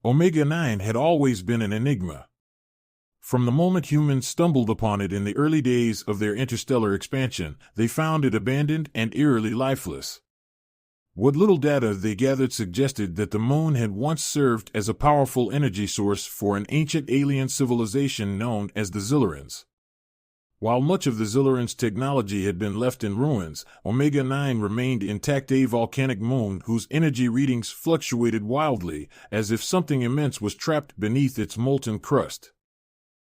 Omega-9 had always been an enigma. From the moment humans stumbled upon it in the early days of their interstellar expansion, they found it abandoned and eerily lifeless. What little data they gathered suggested that the moon had once served as a powerful energy source for an ancient alien civilization known as the Zillarans. While much of the Zillarans' technology had been left in ruins, Omega-9 remained intact, a volcanic moon whose energy readings fluctuated wildly, as if something immense was trapped beneath its molten crust.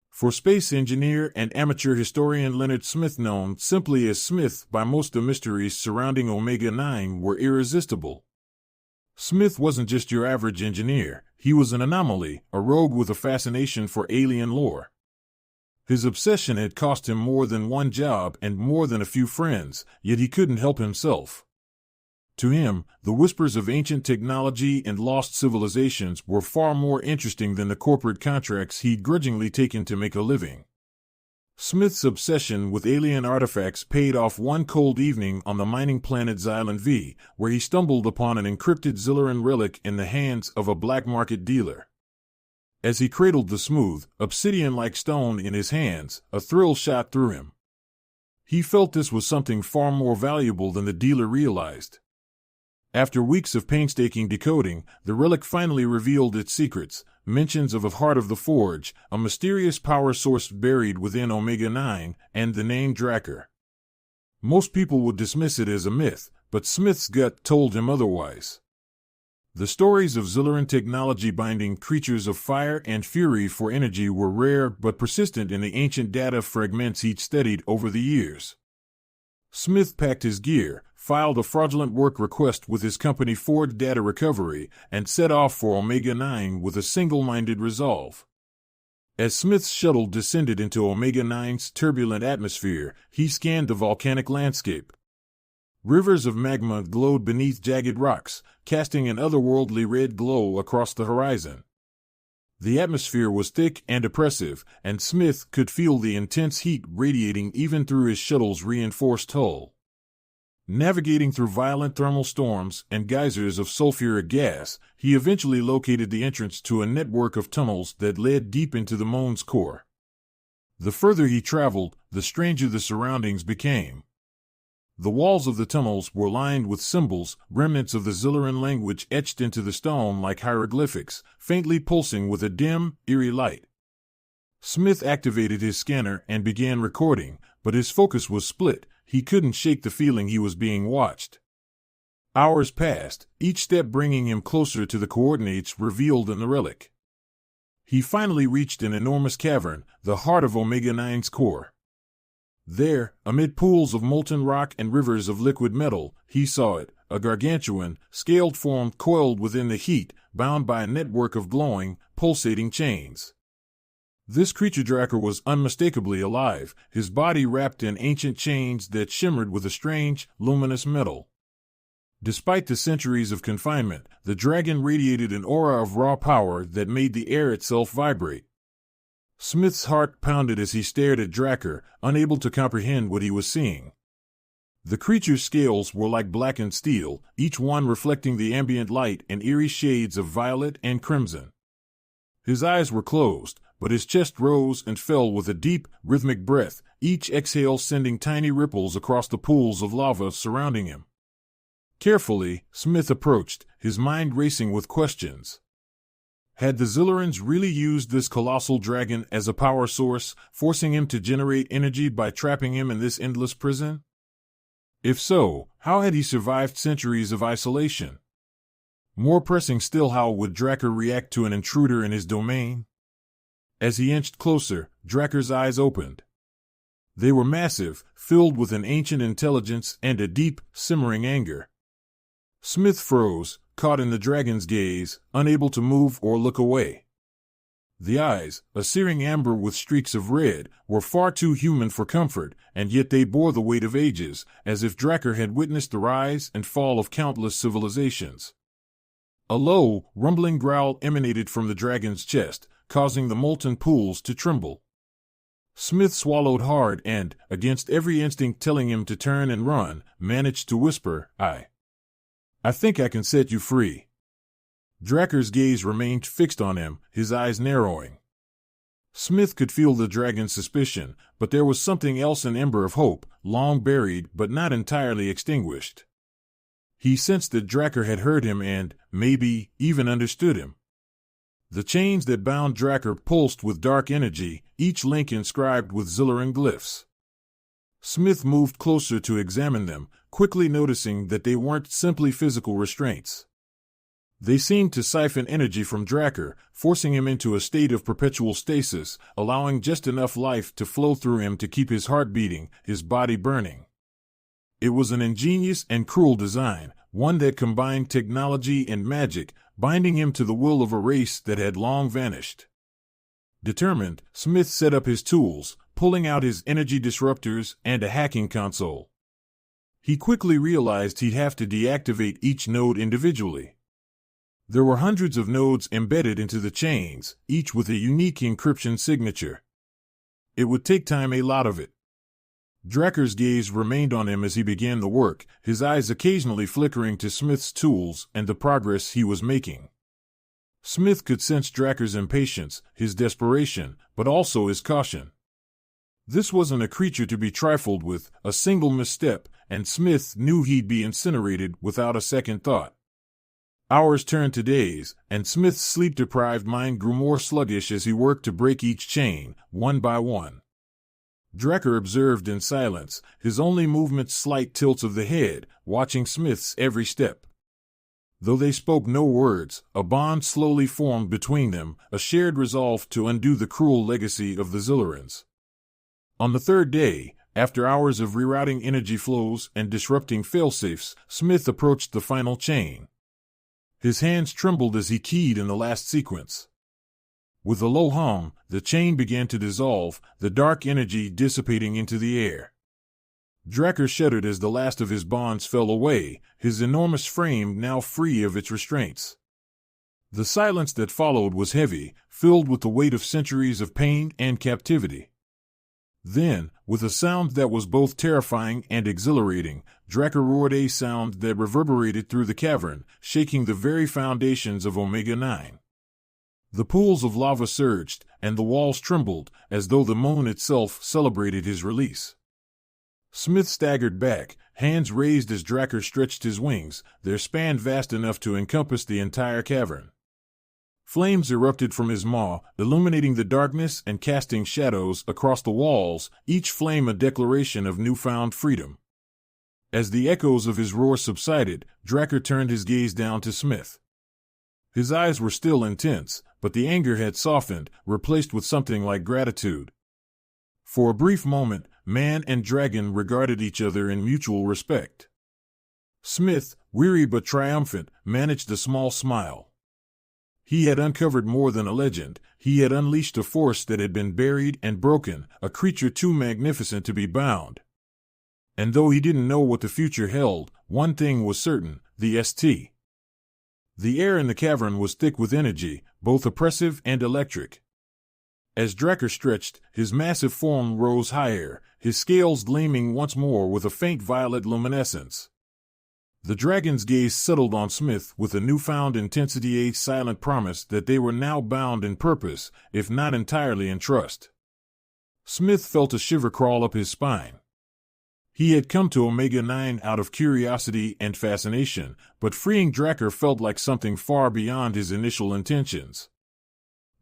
For space engineer and amateur historian Leonard Smith, known simply as Smith by most, the mysteries surrounding Omega-9 were irresistible. Smith wasn't just your average engineer, he was an anomaly, a rogue with a fascination for alien lore. His obsession had cost him more than one job and more than a few friends, yet he couldn't help himself. To him, the whispers of ancient technology and lost civilizations were far more interesting than the corporate contracts he'd grudgingly taken to make a living. Smith's obsession with alien artifacts paid off one cold evening on the mining planet Xylan V, where he stumbled upon an encrypted Zillaran relic in the hands of a black market dealer. As he cradled the smooth, obsidian-like stone in his hands, a thrill shot through him. He felt this was something far more valuable than the dealer realized. After weeks of painstaking decoding, the relic finally revealed its secrets, mentions of a heart of the forge, a mysterious power source buried within Omega-9, and the name Drakkar. Most people would dismiss it as a myth, but Smith's gut told him otherwise. The stories of Zillaran technology binding creatures of fire and fury for energy were rare but persistent in the ancient data fragments he'd studied over the years. Smith packed his gear, filed a fraudulent work request with his company Ford Data Recovery, and set off for Omega-9 with a single-minded resolve. As Smith's shuttle descended into Omega-9's turbulent atmosphere, he scanned the volcanic landscape. Rivers of magma glowed beneath jagged rocks, casting an otherworldly red glow across the horizon. The atmosphere was thick and oppressive, and Smith could feel the intense heat radiating even through his shuttle's reinforced hull. Navigating through violent thermal storms and geysers of sulfuric gas, he eventually located the entrance to a network of tunnels that led deep into the moon's core. The further he traveled, the stranger the surroundings became. The walls of the tunnels were lined with symbols, remnants of the Zillaran language etched into the stone like hieroglyphics, faintly pulsing with a dim, eerie light. Smith activated his scanner and began recording, but his focus was split. He couldn't shake the feeling he was being watched. Hours passed, each step bringing him closer to the coordinates revealed in the relic. He finally reached an enormous cavern, the heart of Omega-9's core. There, amid pools of molten rock and rivers of liquid metal, he saw it, a gargantuan, scaled form coiled within the heat, bound by a network of glowing, pulsating chains. This creature Drakkar was unmistakably alive, his body wrapped in ancient chains that shimmered with a strange, luminous metal. Despite the centuries of confinement, the dragon radiated an aura of raw power that made the air itself vibrate. Smith's heart pounded as he stared at Drakkar, unable to comprehend what he was seeing. The creature's scales were like blackened steel, each one reflecting the ambient light in eerie shades of violet and crimson. His eyes were closed, but his chest rose and fell with a deep, rhythmic breath, each exhale sending tiny ripples across the pools of lava surrounding him. Carefully, Smith approached, his mind racing with questions. Had the Zillarans really used this colossal dragon as a power source, forcing him to generate energy by trapping him in this endless prison? If so, how had he survived centuries of isolation? More pressing still, how would Drakkar react to an intruder in his domain? As he inched closer, Drakkar's eyes opened. They were massive, filled with an ancient intelligence and a deep, simmering anger. Smith froze, caught in the dragon's gaze, unable to move or look away. The eyes, a searing amber with streaks of red, were far too human for comfort, and yet they bore the weight of ages, as if Drakkar had witnessed the rise and fall of countless civilizations. A low, rumbling growl emanated from the dragon's chest, causing the molten pools to tremble. Smith swallowed hard and, against every instinct telling him to turn and run, managed to whisper, I think I can set you free." Draker's gaze remained fixed on him, his eyes narrowing. Smith could feel the dragon's suspicion, but there was something else, an ember of hope, long buried but not entirely extinguished. He sensed that Draker had heard him and, maybe, even understood him. The chains that bound Draker pulsed with dark energy, each link inscribed with Zilloran glyphs. Smith moved closer to examine them, quickly noticing that they weren't simply physical restraints. They seemed to siphon energy from Draker, forcing him into a state of perpetual stasis, allowing just enough life to flow through him to keep his heart beating, his body burning. It was an ingenious and cruel design, one that combined technology and magic, binding him to the will of a race that had long vanished. Determined, Smith set up his tools, pulling out his energy disruptors and a hacking console. He quickly realized he'd have to deactivate each node individually. There were hundreds of nodes embedded into the chains, each with a unique encryption signature. It would take time, a lot of it. Draker's gaze remained on him as he began the work, his eyes occasionally flickering to Smith's tools and the progress he was making. Smith could sense Draker's impatience, his desperation, but also his caution. This wasn't a creature to be trifled with, a single misstep, and Smith knew he'd be incinerated without a second thought. Hours turned to days, and Smith's sleep-deprived mind grew more sluggish as he worked to break each chain, one by one. Draker observed in silence, his only movement slight tilts of the head, watching Smith's every step. Though they spoke no words, a bond slowly formed between them, a shared resolve to undo the cruel legacy of the Zillerans. On the third day, after hours of rerouting energy flows and disrupting failsafes, Smith approached the final chain. His hands trembled as he keyed in the last sequence. With a low hum, the chain began to dissolve, the dark energy dissipating into the air. Draker shuddered as the last of his bonds fell away, his enormous frame now free of its restraints. The silence that followed was heavy, filled with the weight of centuries of pain and captivity. Then, with a sound that was both terrifying and exhilarating, Draker roared, a sound that reverberated through the cavern, shaking the very foundations of Omega-9. The pools of lava surged, and the walls trembled, as though the moon itself celebrated his release. Smith staggered back, hands raised as Draker stretched his wings, their span vast enough to encompass the entire cavern. Flames erupted from his maw, illuminating the darkness and casting shadows across the walls, each flame a declaration of newfound freedom. As the echoes of his roar subsided, Draker turned his gaze down to Smith. His eyes were still intense, but the anger had softened, replaced with something like gratitude. For a brief moment, man and dragon regarded each other in mutual respect. Smith, weary but triumphant, managed a small smile. He had uncovered more than a legend, he had unleashed a force that had been buried and broken, a creature too magnificent to be bound. And though he didn't know what the future held, one thing was certain, the St. The air in the cavern was thick with energy, both oppressive and electric. As Draker stretched, his massive form rose higher, his scales gleaming once more with a faint violet luminescence. The dragon's gaze settled on Smith with a newfound intensity, a silent promise that they were now bound in purpose, if not entirely in trust. Smith felt a shiver crawl up his spine. He had come to Omega-9 out of curiosity and fascination, but freeing Draker felt like something far beyond his initial intentions.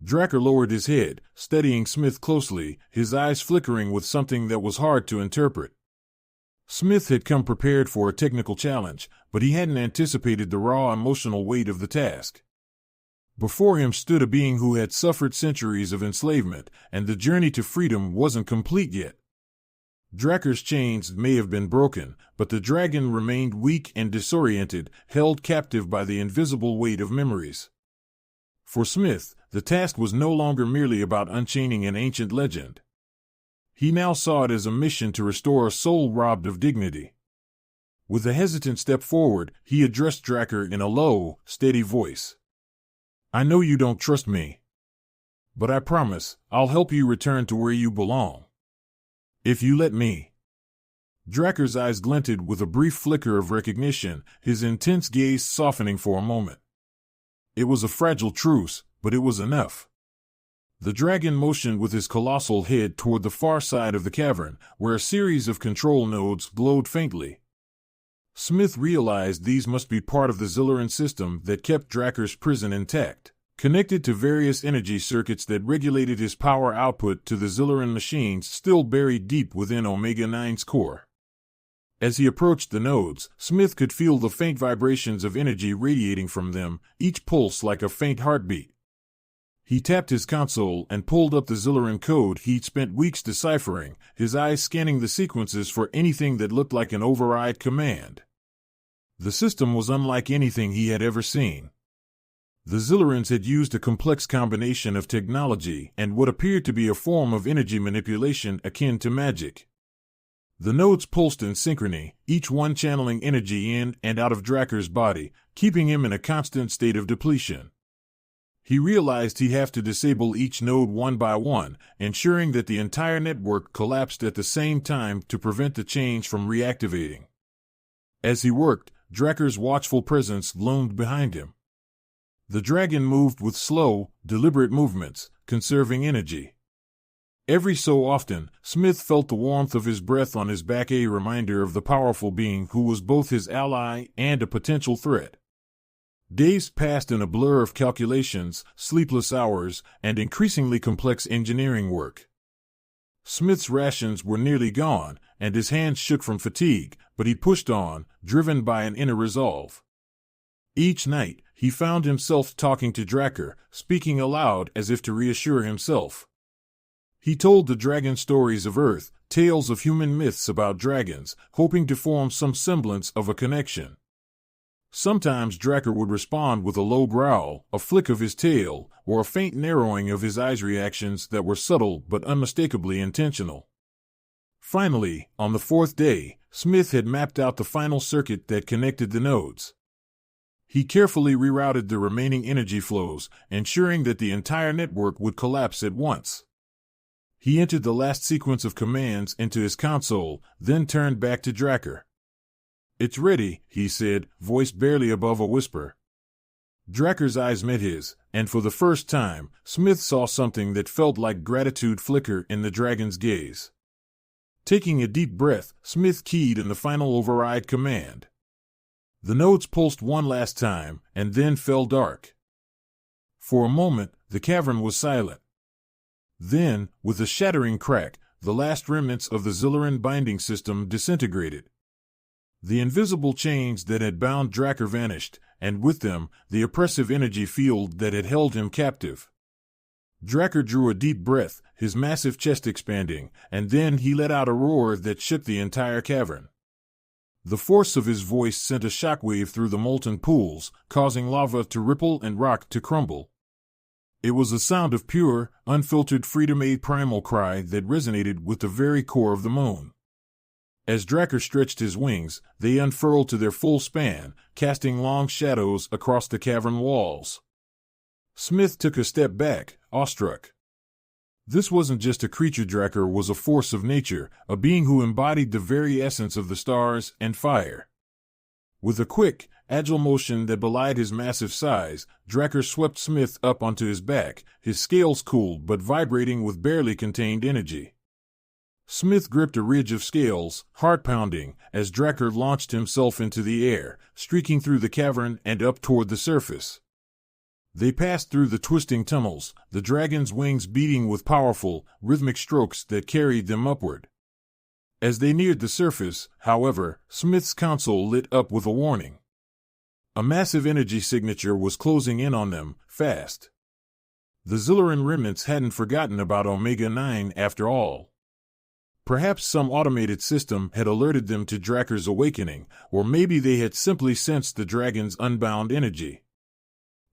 Draker lowered his head, studying Smith closely, his eyes flickering with something that was hard to interpret. Smith had come prepared for a technical challenge, but he hadn't anticipated the raw emotional weight of the task. Before him stood a being who had suffered centuries of enslavement, and the journey to freedom wasn't complete yet. Draker's chains may have been broken, but the dragon remained weak and disoriented, held captive by the invisible weight of memories. For Smith, the task was no longer merely about unchaining an ancient legend. He now saw it as a mission to restore a soul robbed of dignity. With a hesitant step forward, he addressed Draker in a low, steady voice. "I know you don't trust me. But I promise, I'll help you return to where you belong. If you let me." Draker's eyes glinted with a brief flicker of recognition, his intense gaze softening for a moment. It was a fragile truce, but it was enough. The dragon motioned with his colossal head toward the far side of the cavern, where a series of control nodes glowed faintly. Smith realized these must be part of the Zilloran system that kept Drakkar's prison intact, connected to various energy circuits that regulated his power output to the Zilloran machines still buried deep within Omega-9's core. As he approached the nodes, Smith could feel the faint vibrations of energy radiating from them, each pulse like a faint heartbeat. He tapped his console and pulled up the Zilloran code he'd spent weeks deciphering, his eyes scanning the sequences for anything that looked like an override command. The system was unlike anything he had ever seen. The Zillarans had used a complex combination of technology and what appeared to be a form of energy manipulation akin to magic. The nodes pulsed in synchrony, each one channeling energy in and out of Drakkar's body, keeping him in a constant state of depletion. He realized he'd have to disable each node one by one, ensuring that the entire network collapsed at the same time to prevent the change from reactivating. As he worked, Drakkar's watchful presence loomed behind him. The dragon moved with slow, deliberate movements, conserving energy. Every so often, Smith felt the warmth of his breath on his back, a reminder of the powerful being who was both his ally and a potential threat. Days passed in a blur of calculations, sleepless hours, and increasingly complex engineering work. Smith's rations were nearly gone, and his hands shook from fatigue, but he pushed on, driven by an inner resolve. Each night, he found himself talking to Drakkar, speaking aloud as if to reassure himself. He told the dragon stories of Earth, tales of human myths about dragons, hoping to form some semblance of a connection. Sometimes Drakkar would respond with a low growl, a flick of his tail, or a faint narrowing of his eyes, reactions that were subtle but unmistakably intentional. Finally, on the fourth day, Smith had mapped out the final circuit that connected the nodes. He carefully rerouted the remaining energy flows, ensuring that the entire network would collapse at once. He entered the last sequence of commands into his console, then turned back to Drakkar. "It's ready," he said, voice barely above a whisper. Drakkar's eyes met his, and for the first time, Smith saw something that felt like gratitude flicker in the dragon's gaze. Taking a deep breath, Smith keyed in the final override command. The nodes pulsed one last time, and then fell dark. For a moment, the cavern was silent. Then, with a shattering crack, the last remnants of the Zilloran binding system disintegrated. The invisible chains that had bound Drakkar vanished, and with them, the oppressive energy field that had held him captive. Drakkar drew a deep breath, his massive chest expanding, and then he let out a roar that shook the entire cavern. The force of his voice sent a shockwave through the molten pools, causing lava to ripple and rock to crumble. It was a sound of pure, unfiltered freedom, a primal cry that resonated with the very core of the moon. As Drakkar stretched his wings, they unfurled to their full span, casting long shadows across the cavern walls. Smith took a step back, awestruck. This wasn't just a creature. Drakkar was a force of nature, a being who embodied the very essence of the stars and fire. With a quick, agile motion that belied his massive size, Drakkar swept Smith up onto his back, his scales cooled but vibrating with barely contained energy. Smith gripped a ridge of scales, heart-pounding, as Drakkar launched himself into the air, streaking through the cavern and up toward the surface. They passed through the twisting tunnels, the dragon's wings beating with powerful, rhythmic strokes that carried them upward. As they neared the surface, however, Smith's console lit up with a warning. A massive energy signature was closing in on them, fast. The Zilloran remnants hadn't forgotten about Omega-9 after all. Perhaps some automated system had alerted them to Drakkar's awakening, or maybe they had simply sensed the dragon's unbound energy.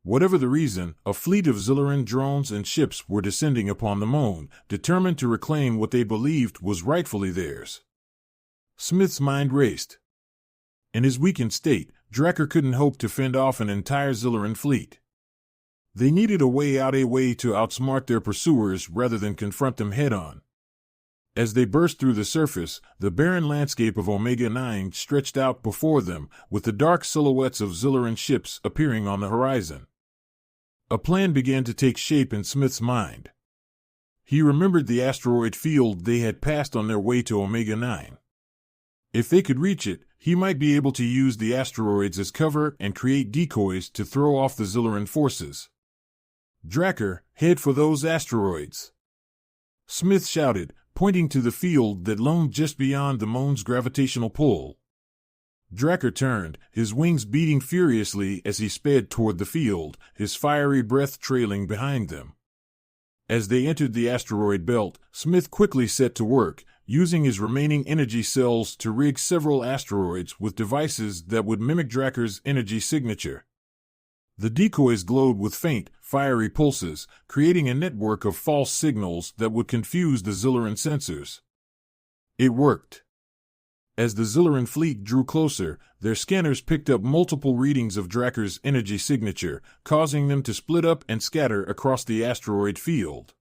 Whatever the reason, a fleet of Zilloran drones and ships were descending upon the moon, determined to reclaim what they believed was rightfully theirs. Smith's mind raced. In his weakened state, Drakkar couldn't hope to fend off an entire Zilloran fleet. They needed a way to outsmart their pursuers rather than confront them head-on. As they burst through the surface, the barren landscape of Omega-9 stretched out before them, with the dark silhouettes of Zilloran ships appearing on the horizon. A plan began to take shape in Smith's mind. He remembered the asteroid field they had passed on their way to Omega 9. If they could reach it, he might be able to use the asteroids as cover and create decoys to throw off the Zilloran forces. "Drakkar, head for those asteroids," Smith shouted, pointing to the field that loomed just beyond the moon's gravitational pull. Drakkar turned, his wings beating furiously as he sped toward the field, his fiery breath trailing behind them. As they entered the asteroid belt, Smith quickly set to work, using his remaining energy cells to rig several asteroids with devices that would mimic Drakkar's energy signature. The decoys glowed with faint, fiery pulses, creating a network of false signals that would confuse the Zilloran sensors. It worked. As the Zilloran fleet drew closer, their scanners picked up multiple readings of Drakkar's energy signature, causing them to split up and scatter across the asteroid field.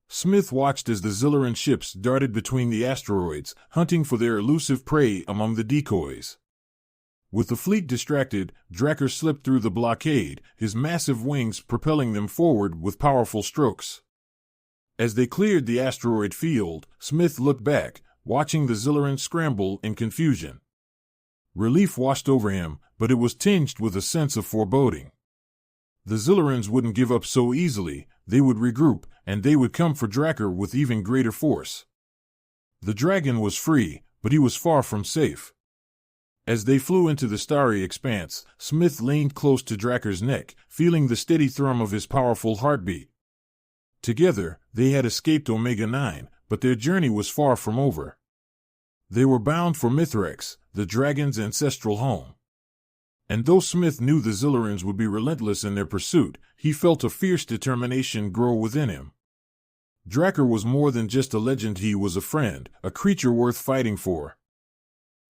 Smith watched as the Zilloran ships darted between the asteroids, hunting for their elusive prey among the decoys. With the fleet distracted, Drakkar slipped through the blockade, his massive wings propelling them forward with powerful strokes. As they cleared the asteroid field, Smith looked back, watching the Zilloran scramble in confusion. Relief washed over him, but it was tinged with a sense of foreboding. The Zillarans wouldn't give up so easily, they would regroup, and they would come for Drakkar with even greater force. The dragon was free, but he was far from safe. As they flew into the starry expanse, Smith leaned close to Drakkar's neck, feeling the steady thrum of his powerful heartbeat. Together, they had escaped Omega 9, but their journey was far from over. They were bound for Mithrax, the dragon's ancestral home. And though Smith knew the Zillarans would be relentless in their pursuit, he felt a fierce determination grow within him. Drakkar was more than just a legend, he was a friend, a creature worth fighting for.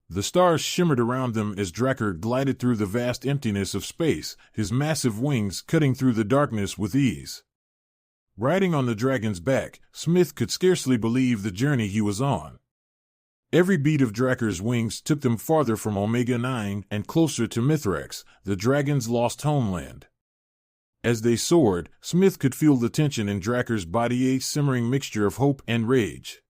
The stars shimmered around them as Drakkar glided through the vast emptiness of space, his massive wings cutting through the darkness with ease. Riding on the dragon's back, Smith could scarcely believe the journey he was on. Every beat of Drakkar's wings took them farther from Omega 9 and closer to Mithrax, the dragon's lost homeland. As they soared, Smith could feel the tension in Drakkar's body, a simmering mixture of hope and rage.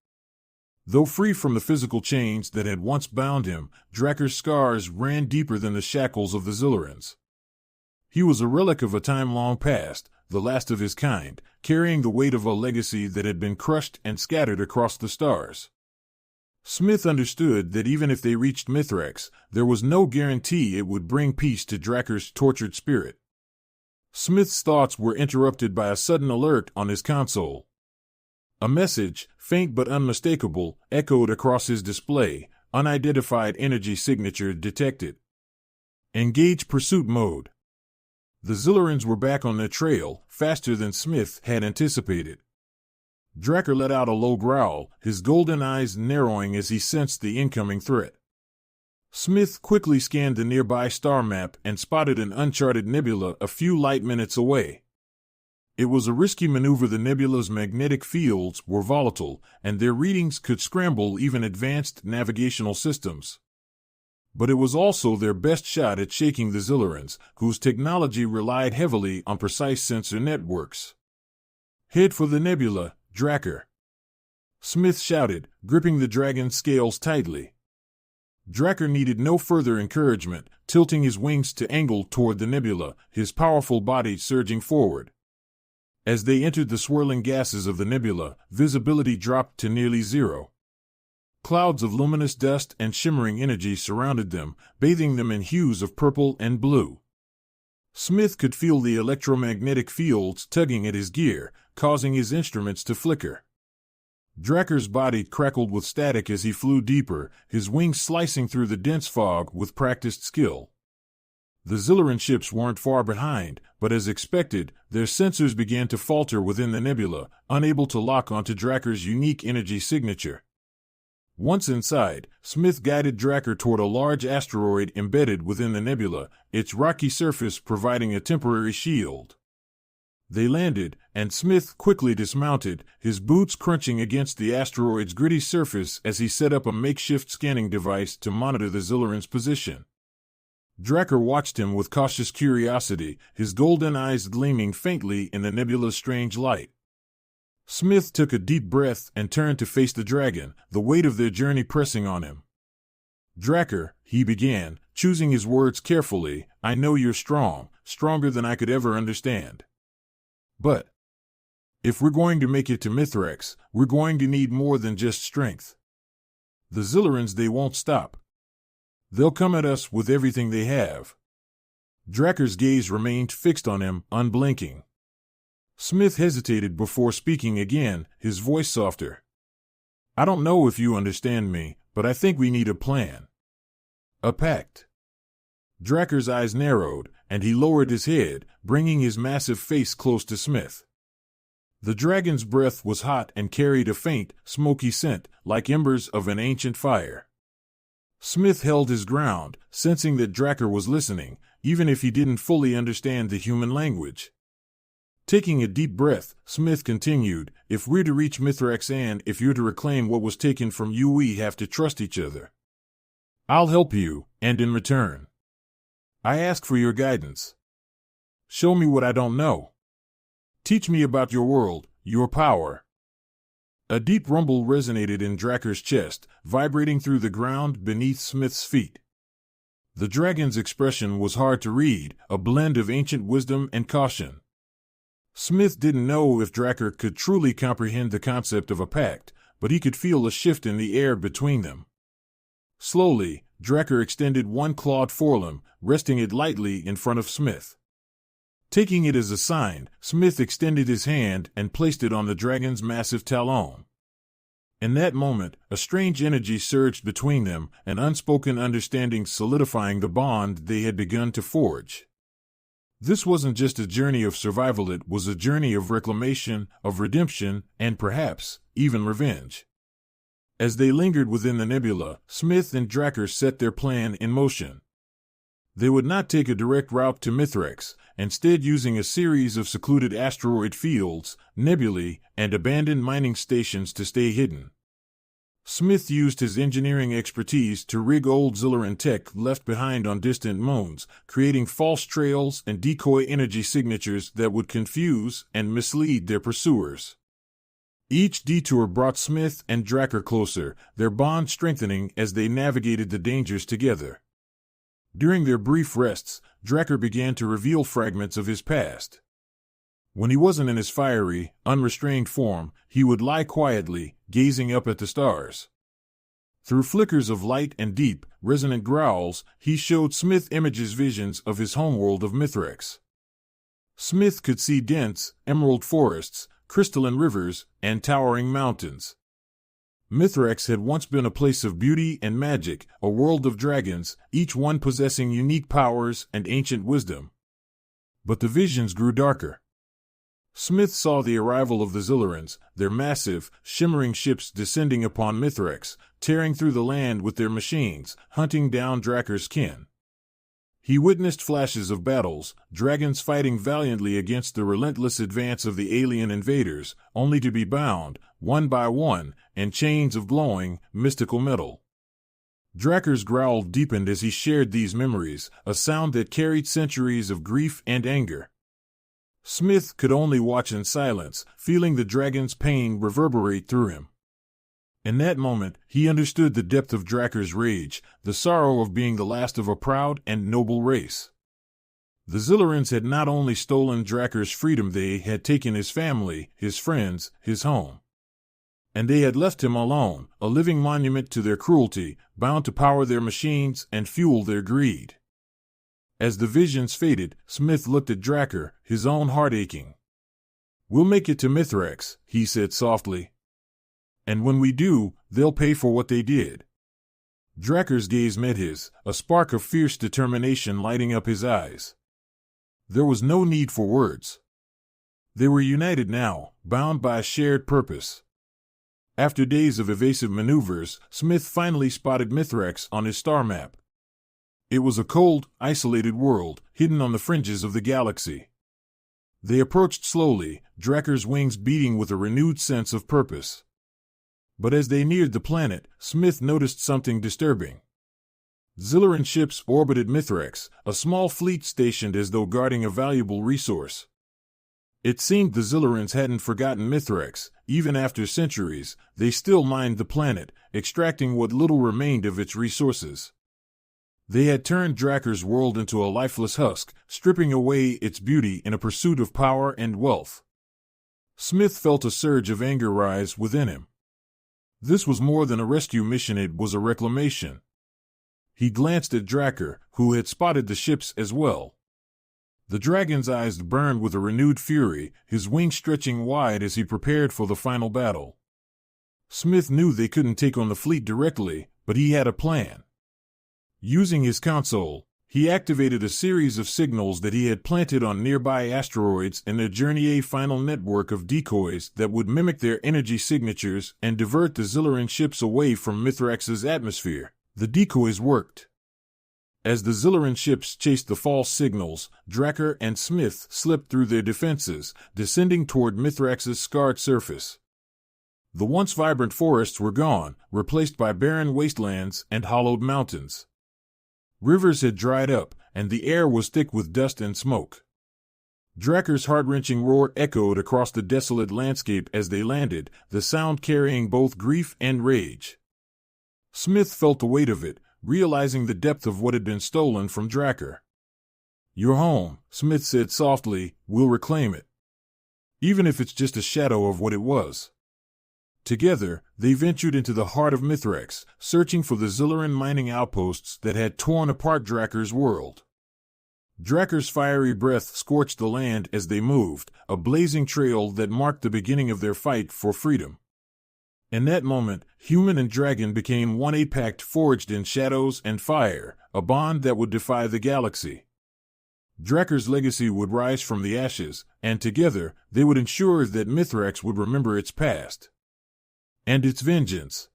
Though free from the physical chains that had once bound him, Drakkar's scars ran deeper than the shackles of the Zillarans. He was a relic of a time long past, the last of his kind, carrying the weight of a legacy that had been crushed and scattered across the stars. Smith understood that even if they reached Mithrax, there was no guarantee it would bring peace to Drakkar's tortured spirit. Smith's thoughts were interrupted by a sudden alert on his console. A message, faint but unmistakable, echoed across his display, unidentified energy signature detected. Engage pursuit mode. The Zillarans were back on their trail, faster than Smith had anticipated. Drakkar let out a low growl, his golden eyes narrowing as he sensed the incoming threat. Smith quickly scanned the nearby star map and spotted an uncharted nebula a few light minutes away. It was a risky maneuver. The nebula's magnetic fields were volatile, and their readings could scramble even advanced navigational systems. But it was also their best shot at shaking the Zillarans, whose technology relied heavily on precise sensor networks. "Head for the nebula, Drakkar," Smith shouted, gripping the dragon's scales tightly. Drakkar needed no further encouragement, tilting his wings to angle toward the nebula, his powerful body surging forward. As they entered the swirling gases of the nebula, visibility dropped to nearly zero. Clouds of luminous dust and shimmering energy surrounded them, bathing them in hues of purple and blue. Smith could feel the electromagnetic fields tugging at his gear, causing his instruments to flicker. Drakkar's body crackled with static as he flew deeper, his wings slicing through the dense fog with practiced skill. The Zillaran ships weren't far behind, but as expected, their sensors began to falter within the nebula, unable to lock onto Drakkar's unique energy signature. Once inside, Smith guided Drakkar toward a large asteroid embedded within the nebula, its rocky surface providing a temporary shield. They landed, and Smith quickly dismounted, his boots crunching against the asteroid's gritty surface as he set up a makeshift scanning device to monitor the Zillaran's position. Drakkar watched him with cautious curiosity, his golden eyes gleaming faintly in the nebula's strange light. Smith took a deep breath and turned to face the dragon, the weight of their journey pressing on him. "Drakkar," he began, choosing his words carefully, "I know you're strong, stronger than I could ever understand. But if we're going to make it to Mithrax, we're going to need more than just strength. The Zillarans, they won't stop. They'll come at us with everything they have." Drakkar's gaze remained fixed on him, unblinking. Smith hesitated before speaking again, his voice softer. "I don't know if you understand me, but I think we need a plan. A pact." Drakkar's eyes narrowed, and he lowered his head, bringing his massive face close to Smith. The dragon's breath was hot and carried a faint, smoky scent, like embers of an ancient fire. Smith held his ground, sensing that Drakkar was listening, even if he didn't fully understand the human language. Taking a deep breath, Smith continued, "If we're to reach Mithrax and if you're to reclaim what was taken from you, we have to trust each other. I'll help you, and in return, I ask for your guidance. Show me what I don't know. Teach me about your world, your power." A deep rumble resonated in Drakkar's chest, vibrating through the ground beneath Smith's feet. The dragon's expression was hard to read, a blend of ancient wisdom and caution. Smith didn't know if Drakkar could truly comprehend the concept of a pact, but he could feel a shift in the air between them. Slowly, Drakkar extended one clawed forelimb, resting it lightly in front of Smith. Taking it as a sign, Smith extended his hand and placed it on the dragon's massive talon. In that moment, a strange energy surged between them, an unspoken understanding solidifying the bond they had begun to forge. This wasn't just a journey of survival, it was a journey of reclamation, of redemption, and perhaps, even revenge. As they lingered within the nebula, Smith and Drakkar set their plan in motion. They would not take a direct route to Mithrax, instead using a series of secluded asteroid fields, nebulae, and abandoned mining stations to stay hidden. Smith used his engineering expertise to rig old Zillaran tech left behind on distant moons, creating false trails and decoy energy signatures that would confuse and mislead their pursuers. Each detour brought Smith and Drakkar closer, their bond strengthening as they navigated the dangers together. During their brief rests, Drakkar began to reveal fragments of his past. When he wasn't in his fiery, unrestrained form, he would lie quietly, gazing up at the stars. Through flickers of light and deep, resonant growls, he showed Smith images, visions of his homeworld of Mithrax. Smith could see dense, emerald forests, crystalline rivers, and towering mountains. Mithrax had once been a place of beauty and magic, a world of dragons, each one possessing unique powers and ancient wisdom. But the visions grew darker. Smith saw the arrival of the Zillarans, their massive, shimmering ships descending upon Mithrax, tearing through the land with their machines, hunting down Drakkar's kin. He witnessed flashes of battles, dragons fighting valiantly against the relentless advance of the alien invaders, only to be bound, one by one, in chains of glowing, mystical metal. Drakkar's growl deepened as he shared these memories, a sound that carried centuries of grief and anger. Smith could only watch in silence, feeling the dragon's pain reverberate through him. In that moment, he understood the depth of Drakkar's rage, the sorrow of being the last of a proud and noble race. The Zillarans had not only stolen Drakkar's freedom, they had taken his family, his friends, his home. And they had left him alone, a living monument to their cruelty, bound to power their machines and fuel their greed. As the visions faded, Smith looked at Drakkar, his own heart aching. "We'll make it to Mithrax," he said softly. "And when we do, they'll pay for what they did." Drakkar's gaze met his, a spark of fierce determination lighting up his eyes. There was no need for words. They were united now, bound by a shared purpose. After days of evasive maneuvers, Smith finally spotted Mithrax on his star map. It was a cold, isolated world, hidden on the fringes of the galaxy. They approached slowly, Drakkar's wings beating with a renewed sense of purpose. But as they neared the planet, Smith noticed something disturbing. Zilloran ships orbited Mithrax, a small fleet stationed as though guarding a valuable resource. It seemed the Zillorans hadn't forgotten Mithrax. Even after centuries, they still mined the planet, extracting what little remained of its resources. They had turned Drakkar's world into a lifeless husk, stripping away its beauty in a pursuit of power and wealth. Smith felt a surge of anger rise within him. This was more than a rescue mission, it was a reclamation. He glanced at Drakkar, who had spotted the ships as well. The dragon's eyes burned with a renewed fury, his wings stretching wide as he prepared for the final battle. Smith knew they couldn't take on the fleet directly, but he had a plan. Using his console, he activated a series of signals that he had planted on nearby asteroids in their Journey A final network of decoys that would mimic their energy signatures and divert the Zilloran ships away from Mithrax's atmosphere. The decoys worked. As the Zilloran ships chased the false signals, Drakkar and Smith slipped through their defenses, descending toward Mithrax's scarred surface. The once vibrant forests were gone, replaced by barren wastelands and hollowed mountains. Rivers had dried up, and the air was thick with dust and smoke. Drakkar's heart-wrenching roar echoed across the desolate landscape as they landed, the sound carrying both grief and rage. Smith felt the weight of it, realizing the depth of what had been stolen from Drakkar. "You're home," Smith said softly. "We'll reclaim it. Even if it's just a shadow of what it was." Together, they ventured into the heart of Mithrax, searching for the Zilloran mining outposts that had torn apart Drakkar's world. Drakkar's fiery breath scorched the land as they moved, a blazing trail that marked the beginning of their fight for freedom. In that moment, human and dragon became one, a pact forged in shadows and fire, a bond that would defy the galaxy. Drakkar's legacy would rise from the ashes, and together they would ensure that Mithrax would remember its past and its vengeance.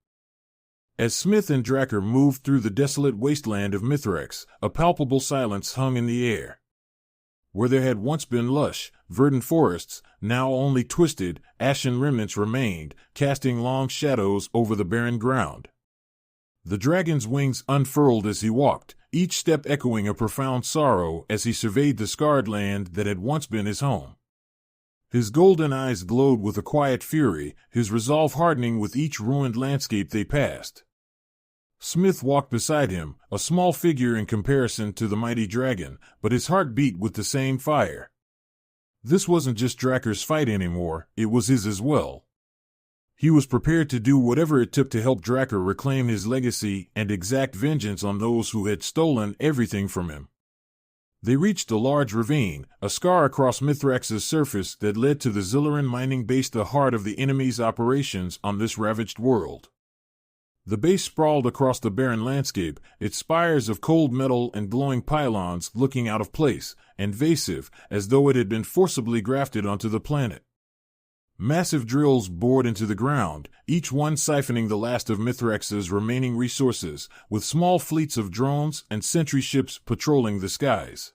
As Smith and Drakkar moved through the desolate wasteland of Mithrax, a palpable silence hung in the air. Where there had once been lush, verdant forests, now only twisted, ashen remnants remained, casting long shadows over the barren ground. The dragon's wings unfurled as he walked, each step echoing a profound sorrow as he surveyed the scarred land that had once been his home. His golden eyes glowed with a quiet fury, his resolve hardening with each ruined landscape they passed. Smith walked beside him, a small figure in comparison to the mighty dragon, but his heart beat with the same fire. This wasn't just Drakkar's fight anymore, it was his as well. He was prepared to do whatever it took to help Drakkar reclaim his legacy and exact vengeance on those who had stolen everything from him. They reached a large ravine, a scar across Mithrax's surface that led to the Zilloran mining base, the heart of the enemy's operations on this ravaged world. The base sprawled across the barren landscape, its spires of cold metal and glowing pylons looking out of place, invasive, as though it had been forcibly grafted onto the planet. Massive drills bored into the ground, each one siphoning the last of Mithrax's remaining resources, with small fleets of drones and sentry ships patrolling the skies.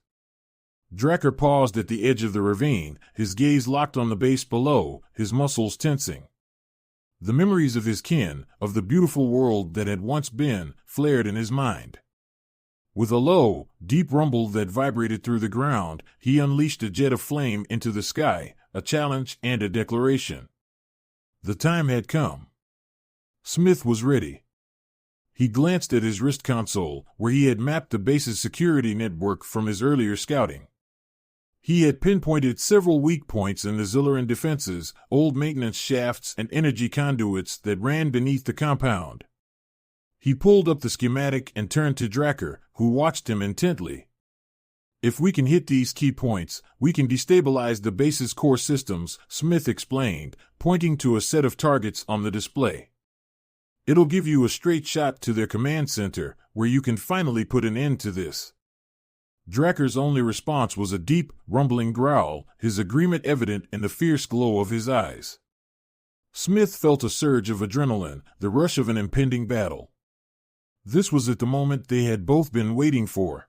Drakkar paused at the edge of the ravine, his gaze locked on the base below, his muscles tensing. The memories of his kin, of the beautiful world that had once been, flared in his mind. With a low, deep rumble that vibrated through the ground, he unleashed a jet of flame into the sky, a challenge and a declaration. The time had come. Smith was ready. He glanced at his wrist console, where he had mapped the base's security network from his earlier scouting. He had pinpointed several weak points in the Zilloran defenses, old maintenance shafts and energy conduits that ran beneath the compound. He pulled up the schematic and turned to Drakkar, who watched him intently. "If we can hit these key points, we can destabilize the base's core systems," Smith explained, pointing to a set of targets on the display. "It'll give you a straight shot to their command center, where you can finally put an end to this." Drakkar's only response was a deep, rumbling growl, his agreement evident in the fierce glow of his eyes. Smith felt a surge of adrenaline, the rush of an impending battle. This was at the moment they had both been waiting for.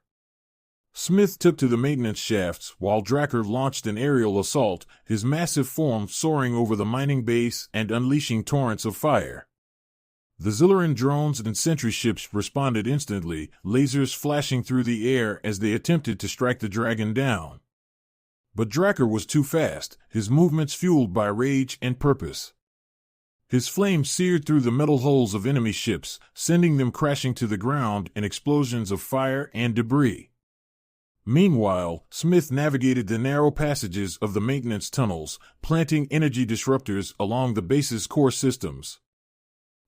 Smith took to the maintenance shafts while Drakkar launched an aerial assault, his massive form soaring over the mining base and unleashing torrents of fire. The Zilloran drones and sentry ships responded instantly, lasers flashing through the air as they attempted to strike the dragon down. But Drakkar was too fast, his movements fueled by rage and purpose. His flames seared through the metal hulls of enemy ships, sending them crashing to the ground in explosions of fire and debris. Meanwhile, Smith navigated the narrow passages of the maintenance tunnels, planting energy disruptors along the base's core systems.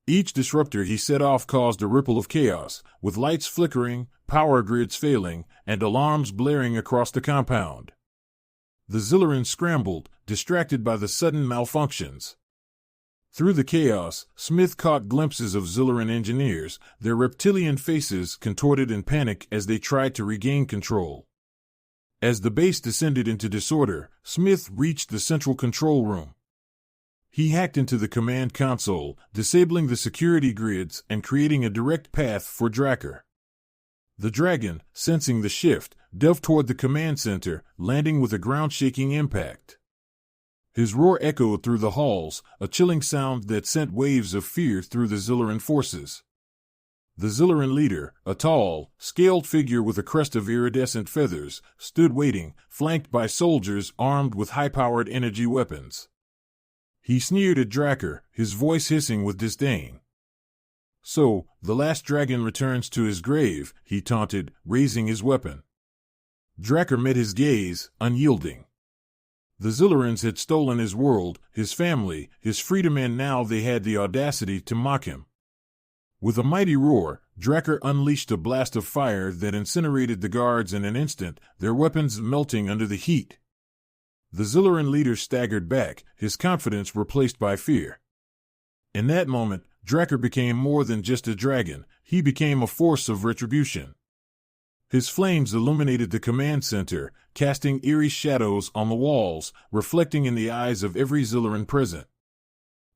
Each disruptor he set off caused a ripple of chaos, with lights flickering, power grids failing, and alarms blaring across the compound. The Zilloran scrambled, distracted by the sudden malfunctions. Through the chaos, Smith caught glimpses of Zilloran engineers, their reptilian faces contorted in panic as they tried to regain control. As the base descended into disorder, Smith reached the central control room. He hacked into the command console, disabling the security grids and creating a direct path for Drakkar. The dragon, sensing the shift, dove toward the command center, landing with a ground-shaking impact. His roar echoed through the halls, a chilling sound that sent waves of fear through the Zilloran forces. The Zilloran leader, a tall, scaled figure with a crest of iridescent feathers, stood waiting, flanked by soldiers armed with high-powered energy weapons. He sneered at Drakkar, his voice hissing with disdain. "So, the last dragon returns to his grave," he taunted, raising his weapon. Drakkar met his gaze, unyielding. The Zillorans had stolen his world, his family, his freedom, and now they had the audacity to mock him. With a mighty roar, Drakkar unleashed a blast of fire that incinerated the guards in an instant, their weapons melting under the heat. The Zilloran leader staggered back, his confidence replaced by fear. In that moment, Drakkar became more than just a dragon, he became a force of retribution. His flames illuminated the command center, casting eerie shadows on the walls, reflecting in the eyes of every Zilloran present.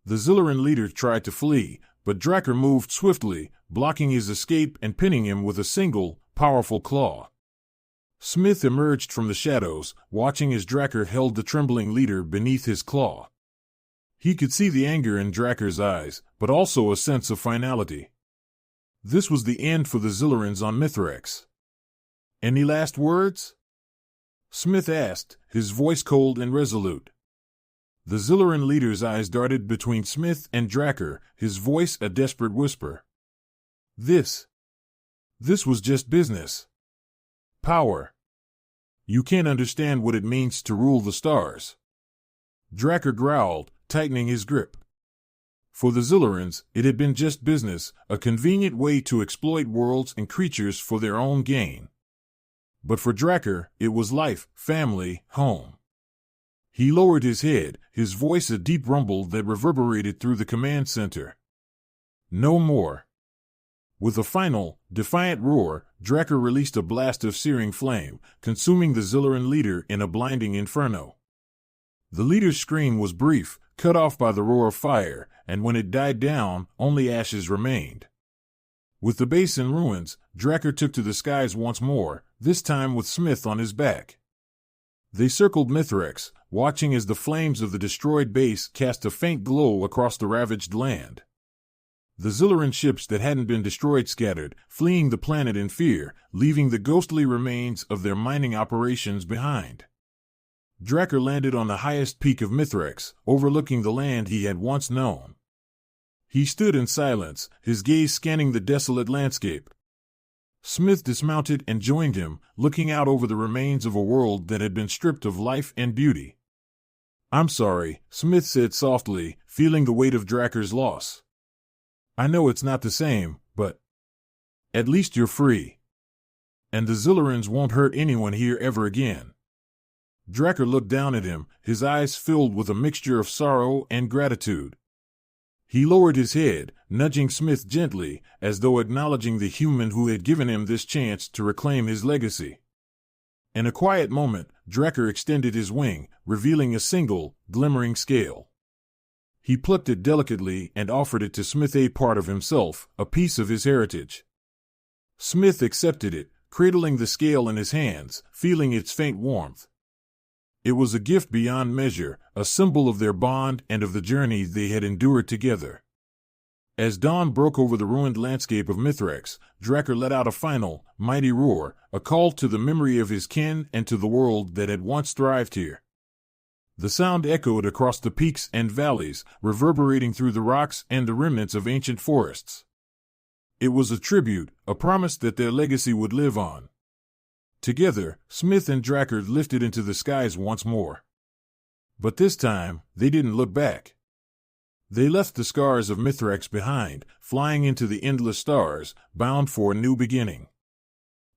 The Zilloran leader tried to flee, but Drakkar moved swiftly, blocking his escape and pinning him with a single, powerful claw. Smith emerged from the shadows, watching as Drakkar held the trembling leader beneath his claw. He could see the anger in Drakkar's eyes, but also a sense of finality. This was the end for the Zillorans on Mithrax. "Any last words?" Smith asked, his voice cold and resolute. The Zilloran leader's eyes darted between Smith and Drakkar, his voice a desperate whisper. This was just business. Power. You can't understand what it means to rule the stars. Drakkar growled, tightening his grip. For the Zillorans, it had been just business, a convenient way to exploit worlds and creatures for their own gain. But for Drakkar, it was life, family, home. He lowered his head, his voice a deep rumble that reverberated through the command center. No more. With a final, defiant roar, Drakkar released a blast of searing flame, consuming the Zilloran leader in a blinding inferno. The leader's scream was brief, cut off by the roar of fire, and when it died down, only ashes remained. With the base in ruins, Drakkar took to the skies once more, this time with Smith on his back. They circled Mithrax, watching as the flames of the destroyed base cast a faint glow across the ravaged land. The Zilloran ships that hadn't been destroyed scattered, fleeing the planet in fear, leaving the ghostly remains of their mining operations behind. Drakkar landed on the highest peak of Mithrax, overlooking the land he had once known. He stood in silence, his gaze scanning the desolate landscape. Smith dismounted and joined him, looking out over the remains of a world that had been stripped of life and beauty. "I'm sorry," Smith said softly, feeling the weight of Drakkar's loss. "I know it's not the same, but at least you're free. And the Zillorans won't hurt anyone here ever again." Drakkar looked down at him, his eyes filled with a mixture of sorrow and gratitude. He lowered his head, nudging Smith gently, as though acknowledging the human who had given him this chance to reclaim his legacy. In a quiet moment, Drakkar extended his wing, revealing a single, glimmering scale. He plucked it delicately and offered it to Smith, a part of himself, a piece of his heritage. Smith accepted it, cradling the scale in his hands, feeling its faint warmth. It was a gift beyond measure, a symbol of their bond and of the journey they had endured together. As dawn broke over the ruined landscape of Mithrax, Drakkar let out a final, mighty roar, a call to the memory of his kin and to the world that had once thrived here. The sound echoed across the peaks and valleys, reverberating through the rocks and the remnants of ancient forests. It was a tribute, a promise that their legacy would live on. Together, Smith and Drakkar lifted into the skies once more. But this time, they didn't look back. They left the scars of Mithrax behind, flying into the endless stars, bound for a new beginning.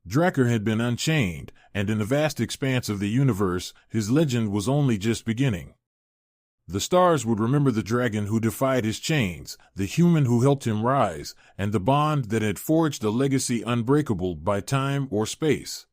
Drakkar had been unchained, and in the vast expanse of the universe, his legend was only just beginning. The stars would remember the dragon who defied his chains, the human who helped him rise, and the bond that had forged a legacy unbreakable by time or space.